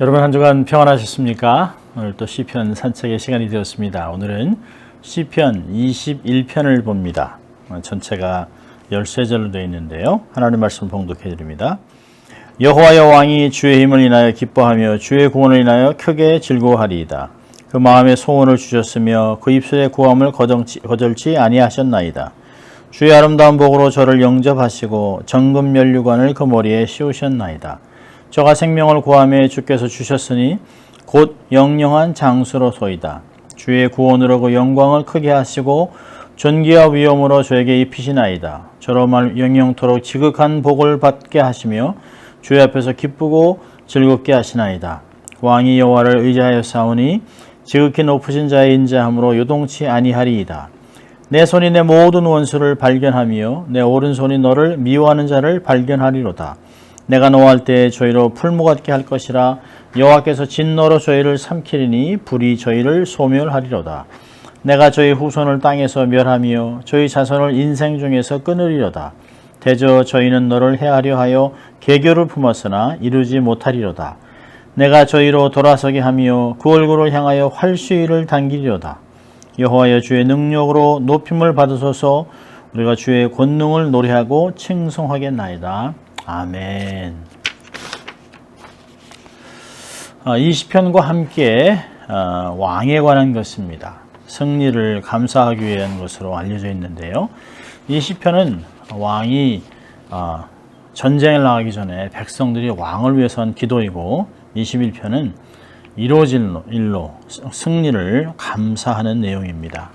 여러분 한 주간 평안하셨습니까? 오늘 또 시편 산책의 시간이 되었습니다. 오늘은 시편 21편을 봅니다. 전체가 13절로 되어 있는데요. 하나님 말씀 봉독해 드립니다. 여호와여 왕이 주의 힘을 인하여 기뻐하며 주의 구원을 인하여 크게 즐거워하리이다. 그 마음에 소원을 주셨으며 그 입술의 구함을 거절치 아니하셨나이다. 주의 아름다운 복으로 저를 영접하시고 정금 면류관을 그 머리에 씌우셨나이다. 저가 생명을 구하며 주께서 주셨으니 곧 영영한 장수로소이다. 주의 구원으로 그 영광을 크게 하시고 존귀와 위엄으로 저에게 입히시나이다. 저로 영영토록 지극한 복을 받게 하시며 주의 앞에서 기쁘고 즐겁게 하시나이다. 왕이 여호와를 의지하여 싸우니 지극히 높으신 자의 인자함으로 요동치 아니하리이다. 내 손이 내 모든 원수를 발견하며 내 오른손이 너를 미워하는 자를 발견하리로다. 내가 노할 때에 저희로 풀무 같게 할 것이라. 여호와께서 진노로 저희를 삼키리니 불이 저희를 소멸하리로다. 내가 저희 후손을 땅에서 멸하며 저희 자손을 인생 중에서 끊으리로다. 대저 저희는 너를 해하려 하여 계교를 품었으나 이루지 못하리로다. 내가 저희로 돌아서게 하며 그 얼굴을 향하여 활시위를 당기리로다. 여호와여 주의 능력으로 높임을 받으소서. 우리가 주의 권능을 노래하고 칭송하겠나이다. 아멘. 이 시편과 함께 왕에 관한 것입니다. 승리를 감사하기 위한 것으로 알려져 있는데요. 이 시편은 왕이 전쟁을 나가기 전에 백성들이 왕을 위해서 한 기도이고, 21편은 이루어질 일로 승리를 감사하는 내용입니다.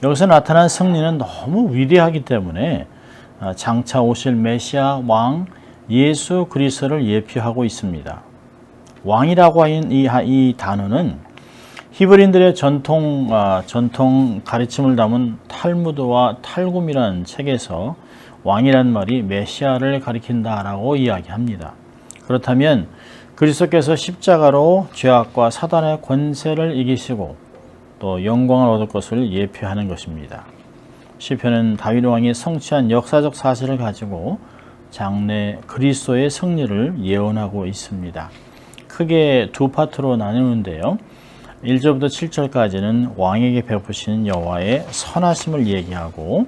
여기서 나타난 승리는 너무 위대하기 때문에 장차 오실 메시아 왕 예수 그리스도를 예표하고 있습니다. 왕이라고 하는 이 단어는 히브리인들의 전통 가르침을 담은 탈무드와 탈굼이라는 책에서 왕이란 말이 메시아를 가리킨다라고 이야기합니다. 그렇다면 그리스도께서 십자가로 죄악과 사단의 권세를 이기시고 또 영광을 얻을 것을 예표하는 것입니다. 시편은 다윗 왕이 성취한 역사적 사실을 가지고 장래 그리스도의 승리를 예언하고 있습니다. 크게 두 파트로 나누는데요. 1절부터 7절까지는 왕에게 베푸시는 여호와의 선하심을 얘기하고,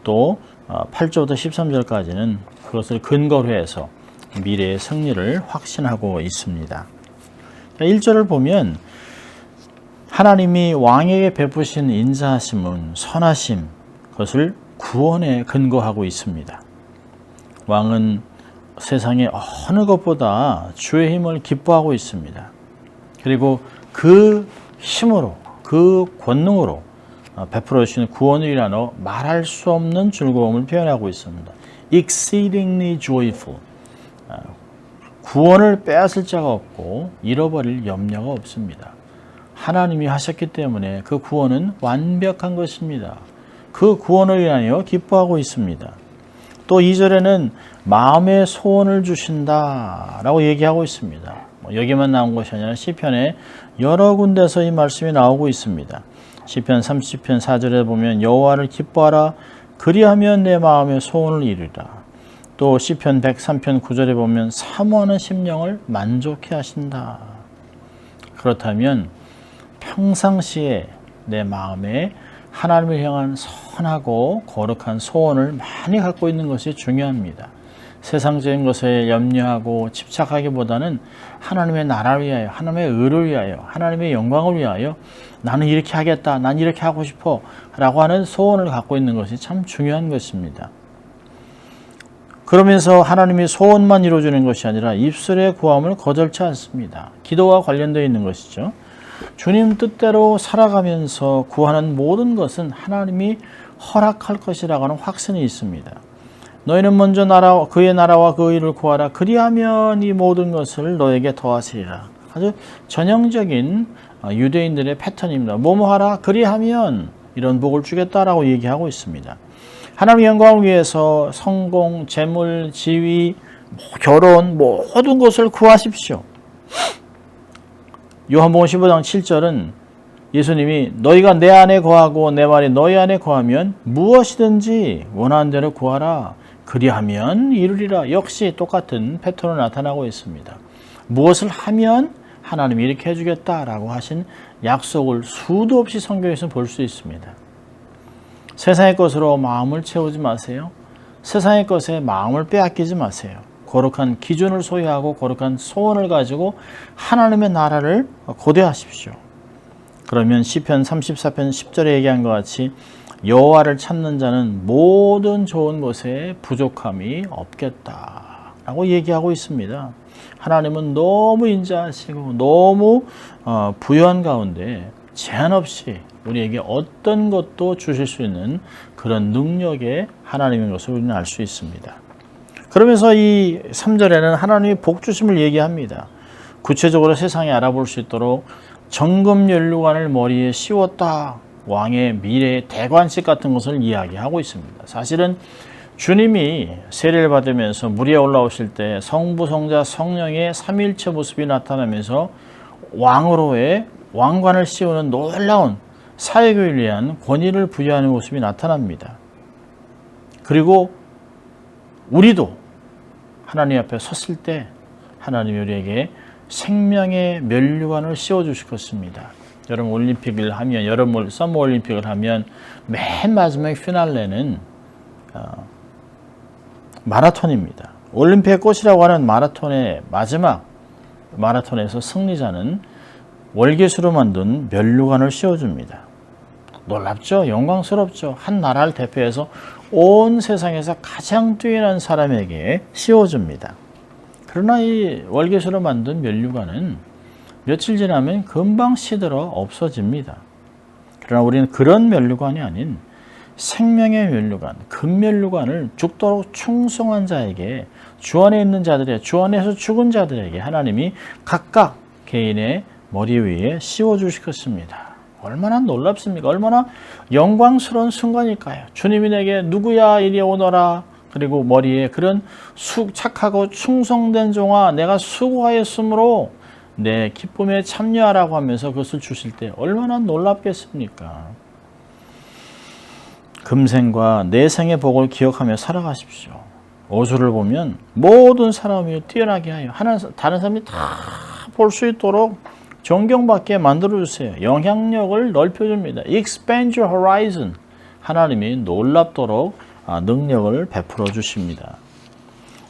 또 8절부터 13절까지는 그것을 근거로 해서 미래의 승리를 확신하고 있습니다. 1절을 보면 하나님이 왕에게 베푸신 인자하심은 선하심, 그것을 구원에 근거하고 있습니다. 왕은 세상의 어느 것보다 주의 힘을 기뻐하고 있습니다. 그리고 그 힘으로, 그 권능으로 베풀어 주시는 구원을 일하여 말할 수 없는 즐거움을 표현하고 있습니다. Exceedingly joyful. 구원을 빼앗을 자가 없고 잃어버릴 염려가 없습니다. 하나님이 하셨기 때문에 그 구원은 완벽한 것입니다. 그 구원을 인하여 기뻐하고 있습니다. 또 2절에는 마음의 소원을 주신다라고 얘기하고 있습니다. 여기만 나온 것이 아니라 시편에 여러 군데서 이 말씀이 나오고 있습니다. 시편 30편 4절에 보면 여호와를 기뻐하라, 그리하면 내 마음의 소원을 이루리라. 또 시편 103편 9절에 보면 사모하는 심령을 만족해 하신다. 그렇다면 평상시에 내 마음에 하나님을 향한 선하고 거룩한 소원을 많이 갖고 있는 것이 중요합니다. 세상적인 것에 염려하고 집착하기보다는 하나님의 나라를 위하여, 하나님의 의를 위하여, 하나님의 영광을 위하여 나는 이렇게 하겠다, 난 이렇게 하고 싶어 라고 하는 소원을 갖고 있는 것이 참 중요한 것입니다. 그러면서 하나님이 소원만 이루어주는 것이 아니라 입술의 구함을 거절치 않습니다. 기도와 관련되어 있는 것이죠. 주님 뜻대로 살아가면서 구하는 모든 것은 하나님이 허락할 것이라고 하는 확신이 있습니다. 너희는 먼저 그의 나라와 그 의를 구하라, 그리하면 이 모든 것을 너에게 더하시리라. 아주 전형적인 유대인들의 패턴입니다. 뭐뭐 하라, 그리하면 이런 복을 주겠다라고 얘기하고 있습니다. 하나님의 영광을 위해서 성공, 재물, 지위, 결혼, 모든 것을 구하십시오. 요한복음 15장 7절은 예수님이 너희가 내 안에 거하고 내 말이 너희 안에 거하면 무엇이든지 원하는 대로 구하라, 그리하면 이루리라. 역시 똑같은 패턴으로 나타나고 있습니다. 무엇을 하면 하나님이 이렇게 해주겠다라고 하신 약속을 수도 없이 성경에서 볼 수 있습니다. 세상의 것으로 마음을 채우지 마세요. 세상의 것에 마음을 빼앗기지 마세요. 거룩한 기준을 소유하고 거룩한 소원을 가지고 하나님의 나라를 고대하십시오. 그러면 시편 34편 10절에 얘기한 것 같이 여호와를 찾는 자는 모든 좋은 것에 부족함이 없겠다라고 얘기하고 있습니다. 하나님은 너무 인자하시고 너무 부유한 가운데 제한 없이 우리에게 어떤 것도 주실 수 있는 그런 능력의 하나님인 것을 우리는 알 수 있습니다. 그러면서 이 3절에는 하나님이 복 주심을 얘기합니다. 구체적으로 세상에 알아볼 수 있도록 정금 연료관을 머리에 씌웠다. 왕의 미래의 대관식 같은 것을 이야기하고 있습니다. 사실은 주님이 세례를 받으면서 물 위에 올라오실 때 성부, 성자, 성령의 삼위일체 모습이 나타나면서 왕으로의 왕관을 씌우는 놀라운 사역을 위한 권위를 부여하는 모습이 나타납니다. 그리고 우리도 하나님 앞에 섰을 때 하나님이 우리에게 생명의 면류관을 씌워주실 것입니다. 여러분 올림픽을 하면 여름 서머 올림픽을 하면 맨 마지막 피날레는 마라톤입니다. 올림픽의 꽃이라고 하는 마라톤의 마지막 마라톤에서 승리자는 월계수로 만든 면류관을 씌워줍니다. 놀랍죠? 영광스럽죠? 한 나라를 대표해서 온 세상에서 가장 뛰어난 사람에게 씌워줍니다. 그러나 이 월계수로 만든 면류관은 며칠 지나면 금방 시들어 없어집니다. 그러나 우리는 그런 면류관이 아닌 생명의 면류관, 금면류관을 죽도록 충성한 자에게 주 안에 있는 자들의 주 안에서 죽은 자들에게 하나님이 각각 개인의 머리 위에 씌워주실 것입니다. 얼마나 놀랍습니까? 얼마나 영광스러운 순간일까요? 주님이 내게 누구야 이리 오너라. 그리고 머리에 그런 착하고 충성된 종아 내가 수고하였으므로 내 기쁨에 참여하라고 하면서 그것을 주실 때 얼마나 놀랍겠습니까? 금생과 내생의 복을 기억하며 살아가십시오. 오수를 보면 모든 사람이 뛰어나게 하여 다른 사람이 다 볼 수 있도록 존경받게 만들어주세요. 영향력을 넓혀줍니다. Expand your horizon. 하나님이 놀랍도록 능력을 베풀어 주십니다.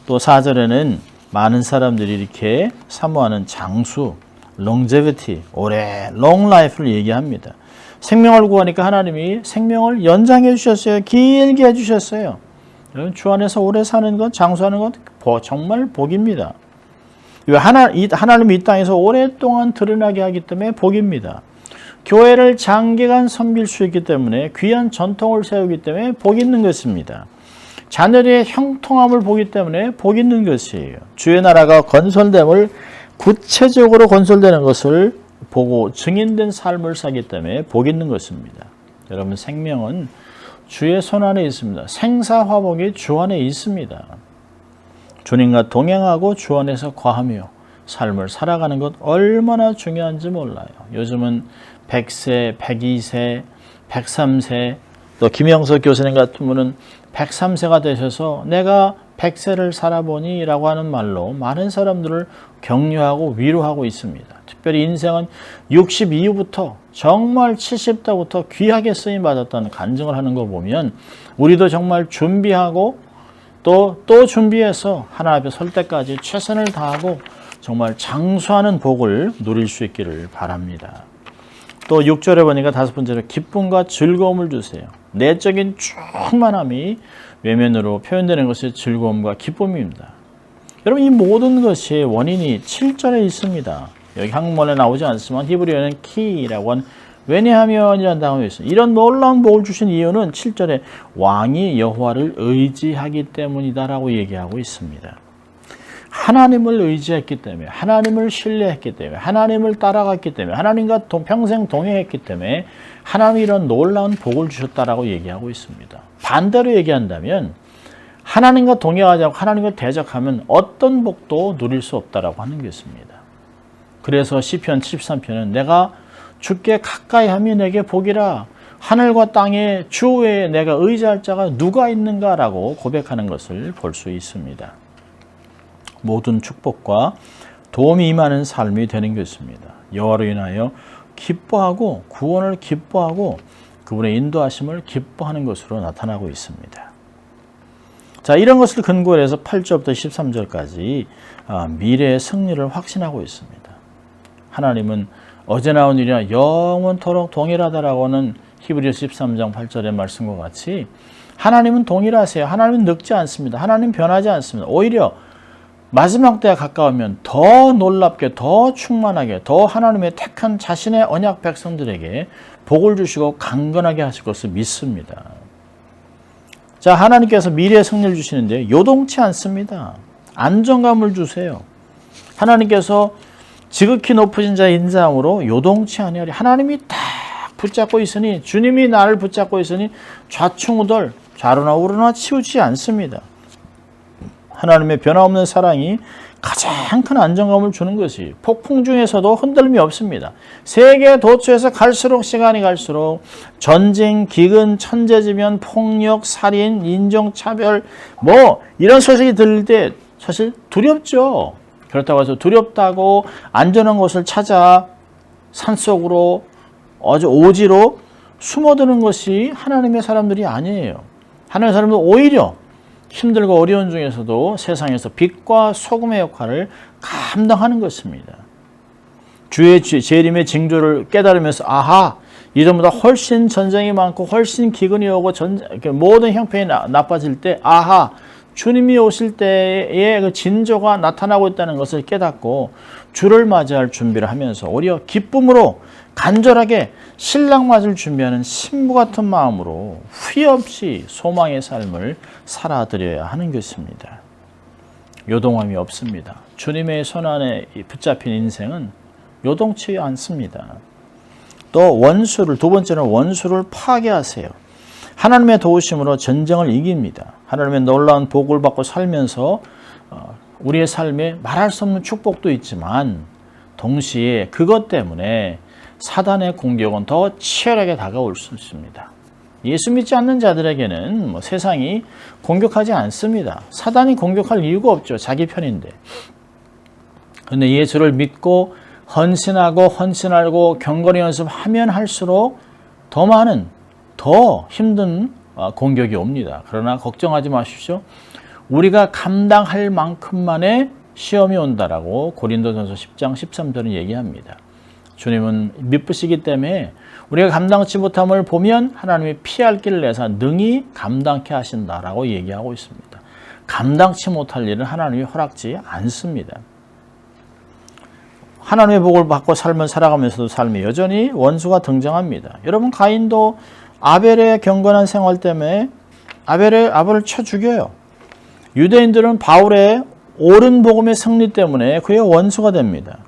또 4절에는 많은 사람들이 이렇게 사모하는 장수, longevity, 오래, long life를 얘기합니다. 생명을 구하니까 하나님이 생명을 연장해 주셨어요. 길게 해 주셨어요. 여러분 주 안에서 오래 사는 것, 장수하는 것 정말 복입니다. 하나님이 이 땅에서 오랫동안 드러나게 하기 때문에 복입니다. 교회를 장기간 섬길 수 있기 때문에 귀한 전통을 세우기 때문에 복 있는 것입니다. 자녀의 형통함을 보기 때문에 복 있는 것이에요. 주의 나라가 건설됨을 구체적으로 건설되는 것을 보고 증인된 삶을 사기 때문에 복 있는 것입니다. 여러분 생명은 주의 손 안에 있습니다. 생사화복이 주 안에 있습니다. 주님과 동행하고 주 안에서 거하며 삶을 살아가는 것 얼마나 중요한지 몰라요. 요즘은 100세, 102세, 103세 또 김영석 교수님 같은 분은 103세가 되셔서 내가 100세를 살아보니 라고 하는 말로 많은 사람들을 격려하고 위로하고 있습니다. 특별히 인생은 60 이후부터 정말 70대부터 귀하게 쓰임받았다는 간증을 하는 거 보면 우리도 정말 준비하고 또 준비해서 하나님 앞에 설 때까지 최선을 다하고 정말 장수하는 복을 누릴 수 있기를 바랍니다. 또 6절에 보니까 5번째로 기쁨과 즐거움을 주세요. 내적인 충만함이 외면으로 표현되는 것이 즐거움과 기쁨입니다. 여러분 이 모든 것이 원인이 7절에 있습니다. 여기 한국말에 나오지 않지만 히브리어는 키라고 한 왜냐하면이라는 단어가 있어요. 이런 놀라운 복을 주신 이유는 7절에 왕이 여호와를 의지하기 때문이다라고 얘기하고 있습니다. 하나님을 의지했기 때문에 하나님을 신뢰했기 때문에 하나님을 따라갔기 때문에 하나님과 평생 동행했기 때문에 하나님이 이런 놀라운 복을 주셨다라고 얘기하고 있습니다. 반대로 얘기한다면 하나님과 동행하지 않고 하나님과 대적하면 어떤 복도 누릴 수 없다라고 하는 것입니다. 그래서 시편 73편은 내가 주께 가까이 하면 내게 복이라 하늘과 땅에 주 외에 내가 의지할 자가 누가 있는가라고 고백하는 것을 볼 수 있습니다. 모든 축복과 도움이 임하는 삶이 되는 것입니다. 여호와로 인하여 기뻐하고 구원을 기뻐하고 그분의 인도하심을 기뻐하는 것으로 나타나고 있습니다. 자, 이런 것을 근거로 해서 8절부터 13절까지 미래의 승리를 확신하고 있습니다. 하나님은 어제나 오늘이나 영원토록 동일하다라고 하는 히브리서 13장 8절의 말씀과 같이 하나님은 동일하세요. 하나님은 늙지 않습니다. 하나님 변하지 않습니다. 오히려 마지막 때가 가까우면 더 놀랍게, 더 충만하게, 더 하나님의 택한 자신의 언약 백성들에게 복을 주시고 강건하게 하실 것을 믿습니다. 자, 하나님께서 미래의 승리를 주시는데 요동치 않습니다. 안정감을 주세요. 하나님께서 지극히 높으신 자의 인자함으로 요동치 아니하리. 하나님이 딱 붙잡고 있으니, 주님이 나를 붙잡고 있으니 좌충우돌, 좌로나 우로나 치우치지 않습니다. 하나님의 변화없는 사랑이 가장 큰 안정감을 주는 것이 폭풍 중에서도 흔들림이 없습니다. 세계 도처에서 갈수록 시간이 갈수록 전쟁, 기근, 천재지변, 폭력, 살인, 인종차별 이런 소식이 들릴 때 사실 두렵죠. 그렇다고 해서 두렵다고 안전한 곳을 찾아 산속으로 아주 오지로 숨어드는 것이 하나님의 사람들이 아니에요. 하나님의 사람들은 오히려 힘들고 어려운 중에서도 세상에서 빛과 소금의 역할을 감당하는 것입니다. 주의 재림의 징조를 깨달으면서 아하, 이전보다 훨씬 전쟁이 많고 훨씬 기근이 오고 모든 형편이 나빠질 때 아하, 주님이 오실 때의 그 징조가 나타나고 있다는 것을 깨닫고 주를 맞이할 준비를 하면서 오히려 기쁨으로 간절하게 신랑 맞을 준비하는 신부 같은 마음으로 후회 없이 소망의 삶을 살아드려야 하는 것입니다. 요동함이 없습니다. 주님의 손 안에 붙잡힌 인생은 요동치 않습니다. 또 두 번째는 원수를 파괴하세요. 하나님의 도우심으로 전쟁을 이깁니다. 하나님의 놀라운 복을 받고 살면서 우리의 삶에 말할 수 없는 축복도 있지만 동시에 그것 때문에 사단의 공격은 더 치열하게 다가올 수 있습니다. 예수 믿지 않는 자들에게는 세상이 공격하지 않습니다. 사단이 공격할 이유가 없죠. 자기 편인데. 그런데 예수를 믿고 헌신하고 경건히 연습하면 할수록 더 많은, 더 힘든 공격이 옵니다. 그러나 걱정하지 마십시오. 우리가 감당할 만큼만의 시험이 온다라고 고린도전서 10장 13절은 얘기합니다. 주님은 미쁘시기 때문에 우리가 감당치 못함을 보면 하나님이 피할 길을 내서 능히 감당케 하신다라고 얘기하고 있습니다. 감당치 못할 일은 하나님이 허락지 않습니다. 하나님의 복을 받고 삶을 살아가면서도 삶에 여전히 원수가 등장합니다. 여러분, 가인도 아벨의 경건한 생활 때문에 아벨을 쳐 죽여요. 유대인들은 바울의 옳은 복음의 승리 때문에 그의 원수가 됩니다.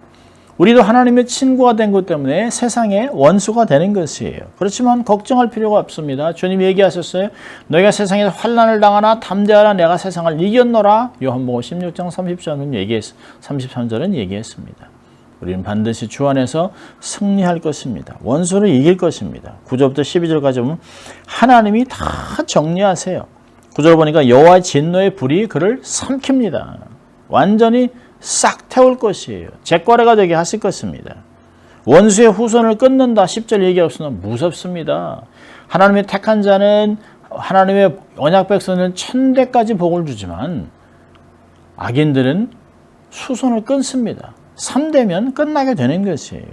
우리도 하나님의 친구가 된 것 때문에 세상의 원수가 되는 것이에요. 그렇지만 걱정할 필요가 없습니다. 주님이 얘기하셨어요. 너희가 세상에서 환난을 당하나 담대하라, 내가 세상을 이겼노라. 요한복음 16장 33절은 얘기했습니다. 우리는 반드시 주 안에서 승리할 것입니다. 원수를 이길 것입니다. 9절부터 12절까지 보면 하나님이 다 정리하세요. 9절 보니까 여호와의 진노의 불이 그를 삼킵니다. 완전히 싹 태울 것이에요. 재과래가 되게 하실 것입니다. 원수의 후손을 끊는다. 10절 얘기하시면 무섭습니다. 하나님의 택한 자는, 하나님의 언약 백성은 1000대까지 복을 주지만 악인들은 수손을 끊습니다. 3대면 끝나게 되는 것이에요.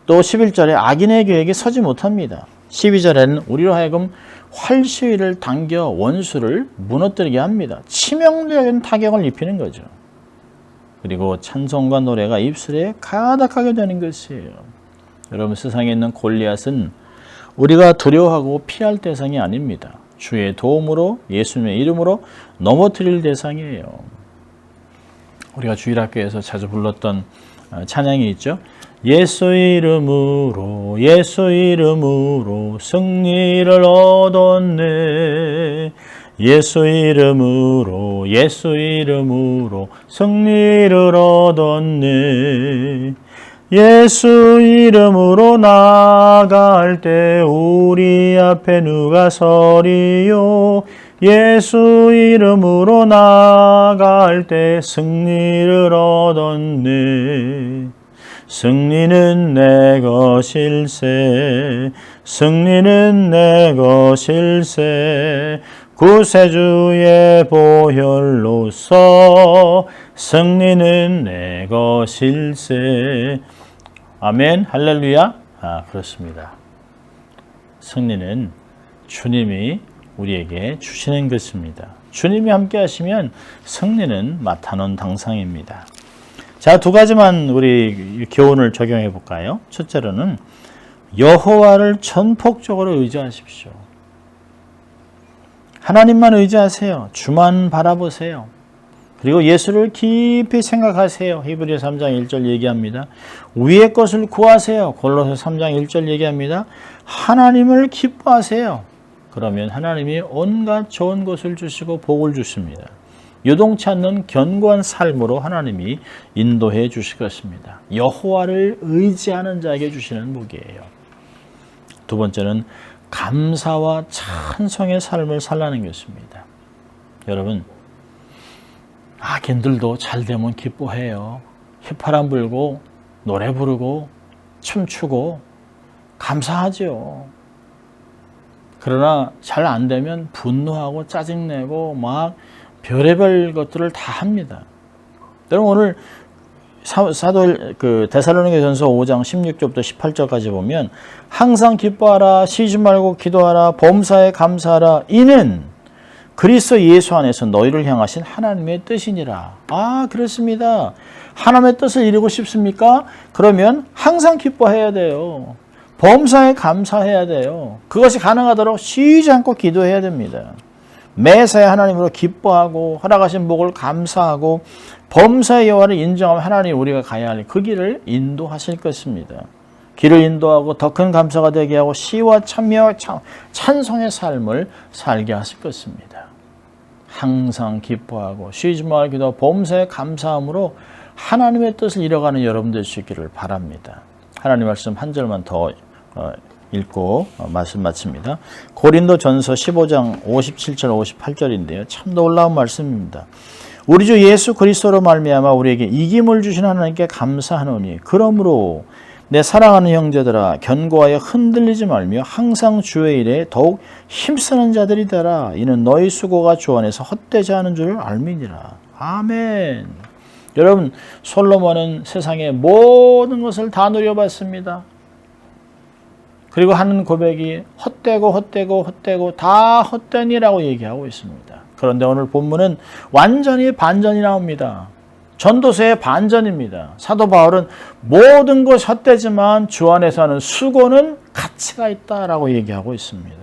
또 11절에 악인의 계획이 서지 못합니다. 12절에는 우리로 하여금 활시위를 당겨 원수를 무너뜨리게 합니다. 치명적인 타격을 입히는 거죠. 그리고 찬송과 노래가 입술에 가득하게 되는 것이에요. 여러분, 세상에 있는 골리앗은 우리가 두려워하고 피할 대상이 아닙니다. 주의 도움으로, 예수님의 이름으로 넘어뜨릴 대상이에요. 우리가 주일학교에서 자주 불렀던 찬양이 있죠. 예수 이름으로 승리를 얻었네. 예수 이름으로 승리를 얻었네. 예수 이름으로 나아갈 때 우리 앞에 누가 서리요. 예수 이름으로 나아갈 때 승리를 얻었네. 승리는 내 것일세. 승리는 내 것일세. 구세주의 보혈로서 승리는 내 것일세. 아멘, 할렐루야. 그렇습니다. 승리는 주님이 우리에게 주시는 것입니다. 주님이 함께 하시면 승리는 맡아놓은 당상입니다. 자, 두 가지만 우리 교훈을 적용해 볼까요? 첫째로는 여호와를 전폭적으로 의지하십시오. 하나님만 의지하세요. 주만 바라보세요. 그리고 예수를 깊이 생각하세요. 히브리서 3장 1절 얘기합니다. 위의 것을 구하세요. 골로새 3장 1절 얘기합니다. 하나님을 기뻐하세요. 그러면 하나님이 온갖 좋은 것을 주시고 복을 주십니다. 요동치 않는 견고한 삶으로 하나님이 인도해 주실 것입니다. 여호와를 의지하는 자에게 주시는 복이에요. 두 번째는 감사와 찬송의 삶을 살라는 것입니다. 여러분, 악인들도 잘 되면 기뻐해요. 휘파람 불고 노래 부르고 춤추고 감사하죠. 그러나 잘 안 되면 분노하고 짜증내고 막 별의별 것들을 다 합니다. 여러분, 오늘 데살로니가전서 5장 16절부터 18절까지 보면 항상 기뻐하라, 쉬지 말고 기도하라, 범사에 감사하라. 이는 그리스도 예수 안에서 너희를 향하신 하나님의 뜻이니라. 그렇습니다. 하나님의 뜻을 이루고 싶습니까? 그러면 항상 기뻐해야 돼요. 범사에 감사해야 돼요. 그것이 가능하도록 쉬지 않고 기도해야 됩니다. 매사에 하나님으로 기뻐하고 허락하신 복을 감사하고 범사의 여호와를 인정하면 하나님 우리가 가야 할 그 길을 인도하실 것입니다. 길을 인도하고 더 큰 감사가 되게 하고 시와 찬미와 찬송의 삶을 살게 하실 것입니다. 항상 기뻐하고 쉬지 말고 기도하고 범사에 감사함으로 하나님의 뜻을 이뤄가는 여러분 될 수 있기를 바랍니다. 하나님 말씀 한 절만 더 읽고 말씀 마칩니다. 고린도전서 15장 57절 58절인데요. 참 놀라운 말씀입니다. 우리 주 예수 그리스도로 말미암아 우리에게 이김을 주신 하나님께 감사하노니 그러므로 내 사랑하는 형제들아 견고하여 흔들리지 말며 항상 주의 일에 더욱 힘쓰는 자들이 되라. 이는 너희 수고가 주 안에서 헛되지 않은 줄을 알미니라. 아멘. 여러분, 솔로몬은 세상의 모든 것을 다 누려봤습니다. 그리고 하는 고백이 헛되고 다 헛되니라고 얘기하고 있습니다. 그런데 오늘 본문은 완전히 반전이 나옵니다. 전도서의 반전입니다. 사도 바울은 모든 것이 헛되지만 주 안에서 하는 수고는 가치가 있다라고 얘기하고 있습니다.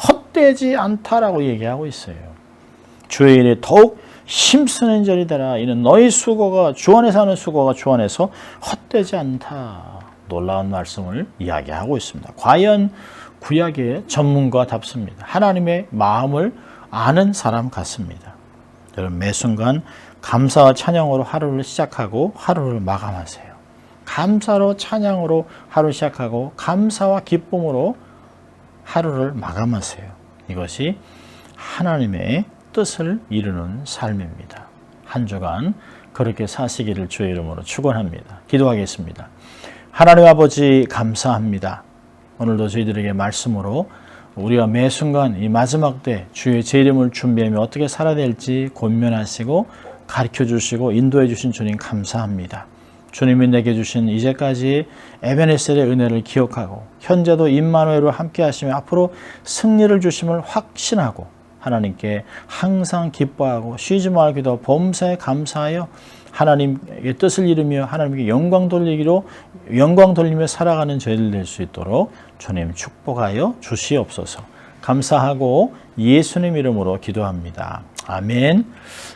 헛되지 않다라고 얘기하고 있어요. 주의 일에 더욱 힘쓰는 자리 되라. 이는 너희 수고가 주 안에서 하는 수고가 주 안에서 헛되지 않다. 놀라운 말씀을 이야기하고 있습니다. 과연 구약의 전문가답습니다. 하나님의 마음을 아는 사람 같습니다. 여러분, 매 순간 감사와 찬양으로 하루를 시작하고 하루를 마감하세요. 감사로 찬양으로 하루 시작하고 감사와 기쁨으로 하루를 마감하세요. 이것이 하나님의 뜻을 이루는 삶입니다. 한 주간 그렇게 사시기를 주의 이름으로 축원합니다. 기도하겠습니다. 하나님 아버지 감사합니다. 오늘도 저희들에게 말씀으로 우리가 매 순간 이 마지막 때 주의 제 이름을 준비하며 어떻게 살아야 될지 권면하시고 가르쳐 주시고 인도해 주신 주님 감사합니다. 주님이 내게 주신 이제까지 에베네셀의 은혜를 기억하고 현재도 임마누엘과 함께 하시며 앞으로 승리를 주심을 확신하고 하나님께 항상 기뻐하고 쉬지 말고 기도 범사에 감사하여 하나님의 뜻을 이루며 하나님께 영광 돌리며 살아가는 저희들 될 수 있도록 주님 축복하여 주시옵소서. 감사하고 예수님 이름으로 기도합니다. 아멘.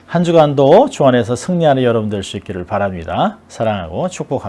한 주간도 주 안에서 승리하는 여러분 될 수 있기를 바랍니다. 사랑하고 축복합니다.